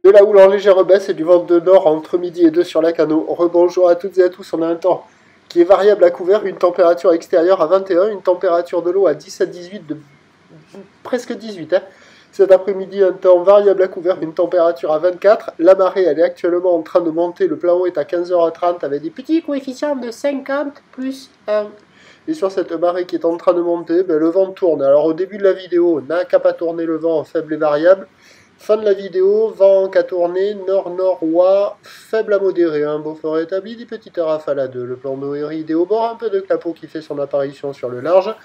De la houle en légère baisse et du vent de nord entre midi et 2 sur la Cano. Rebonjour à toutes et à tous, on a un temps qui est variable à couvert, une température extérieure à 21, une température de l'eau à 10 à 18, presque 18. Cet après-midi, un temps variable à couvert, une température à 24. La marée, elle est actuellement en train de monter, le plan haut est à 15h30 avec des petits coefficients de 50 plus 1. Et sur cette marée qui est en train de monter, le vent tourne. Alors au début de la vidéo, n'a qu'à pas tourner le vent, faible et variable. Fin de la vidéo, vent qu'a tourné, nord-nord-ouest, faible à modéré, un beau fort établi, des petites rafales à 2. Le plan d'eau est ridé au bord, un peu de clapot qui fait son apparition sur le large.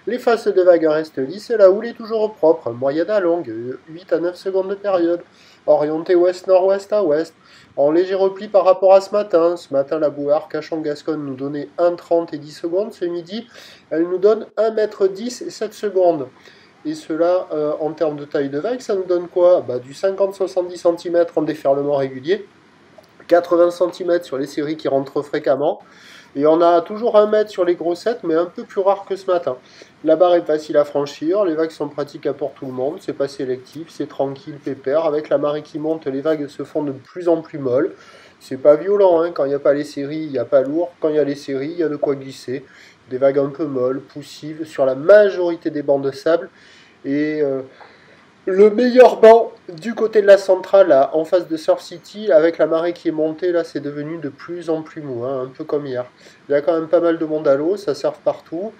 Les faces de vagues restent lisses et la houle est toujours propre, moyenne à longue, 8 à 9 secondes de période. Orienté ouest-nord-ouest à ouest, en léger repli par rapport à ce matin. Ce matin, la bouée Arcachon-Gascogne nous donnait 1,30 et 10 secondes. Ce midi, elle nous donne 1,10 m et 7 secondes. Et cela, en termes de taille de vague, ça nous donne quoi? Du 50-70 cm en déferlement régulier, 80 cm sur les séries qui rentrent fréquemment, et on a toujours 1 mètre sur les grossettes, mais un peu plus rare que ce matin. La barre est facile à franchir, les vagues sont pratiques pour tout le monde, c'est pas sélectif, c'est tranquille, pépère. Avec la marée qui monte, les vagues se font de plus en plus molles. C'est pas violent, hein. Quand il n'y a pas les séries, il n'y a pas lourd. Quand il y a les séries, il y a de quoi glisser. Des vagues un peu molles, poussives, sur la majorité des bancs de sable. Et le meilleur banc du côté de la centrale, là, en face de Surf City, avec la marée qui est montée, là, c'est devenu de plus en plus mou, hein, un peu comme hier. Il y a quand même pas mal de monde à l'eau, ça surfe partout.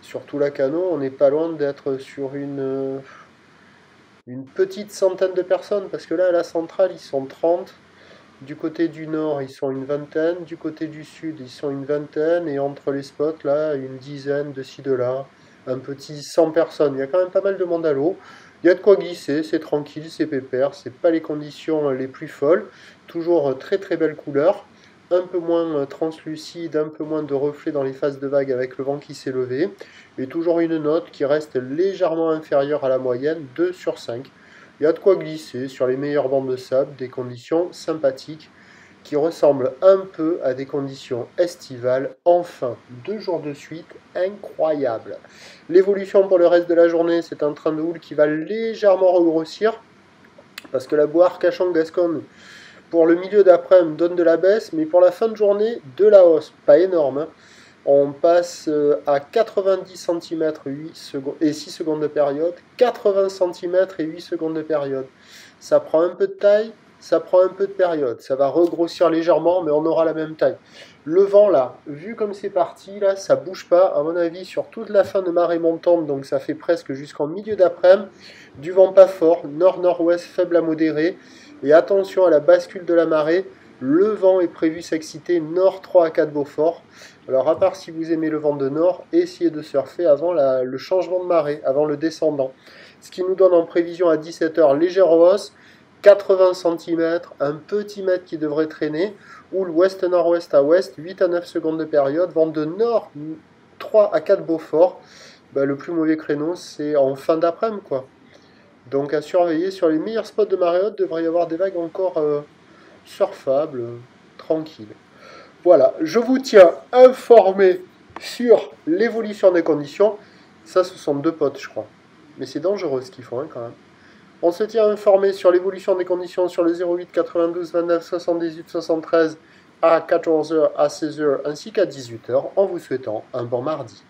Surtout la Cano, on n'est pas loin d'être sur une petite centaine de personnes, parce que là, à la centrale, ils sont 30. Du côté du nord, ils sont une vingtaine. Du côté du sud, ils sont une vingtaine. Et entre les spots, là, une dizaine de ci, de là. Un petit 100 personnes. Il y a quand même pas mal de monde à l'eau. Il y a de quoi glisser, c'est tranquille, c'est pépère. C'est pas les conditions les plus folles. Toujours très très belle couleur. Un peu moins translucide, un peu moins de reflets dans les phases de vagues avec le vent qui s'est levé. Et toujours une note qui reste légèrement inférieure à la moyenne, 2 sur 5. Il y a de quoi glisser sur les meilleures bandes de sable, des conditions sympathiques qui ressemblent un peu à des conditions estivales. Enfin, 2 jours de suite, incroyable. L'évolution pour le reste de la journée, c'est un train de houle qui va légèrement regrossir parce que la boîte Arcachon-Gascogne pour le milieu d'après-midi donne de la baisse, mais pour la fin de journée, de la hausse. Pas énorme, hein. On passe à 90 cm et 6 secondes de période, 80 cm et 8 secondes de période. Ça prend un peu de taille, ça prend un peu de période. Ça va regrossir légèrement, mais on aura la même taille. Le vent, là, vu comme c'est parti, là, ça bouge pas, à mon avis, sur toute la fin de marée montante, donc ça fait presque jusqu'en milieu d'après-midi. Du vent pas fort, nord-nord-ouest faible à modéré. Et attention à la bascule de la marée. Le vent est prévu s'exciter nord 3 à 4 Beaufort. Alors, à part si vous aimez le vent de nord, essayez de surfer avant le changement de marée, avant le descendant. Ce qui nous donne en prévision à 17h légère hausse, 80 cm, un petit mètre qui devrait traîner, ou l'ouest-nord-ouest à ouest, 8 à 9 secondes de période, vent de nord 3 à 4 Beaufort. Le plus mauvais créneau, c'est en fin d'après-midi, quoi. Donc à surveiller sur les meilleurs spots de marée haute, devrait y avoir des vagues encore surfables, tranquilles. Voilà, je vous tiens informé sur l'évolution des conditions. Ça, ce sont 2 potes, je crois. Mais c'est dangereux ce qu'ils font, hein, quand même. On se tient informé sur l'évolution des conditions sur le 08 92 29 78 73 à 14h, à 16h ainsi qu'à 18h en vous souhaitant un bon mardi.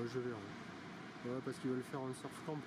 Ouais, je verrai. Ouais, parce qu'ils veulent faire un surf camp.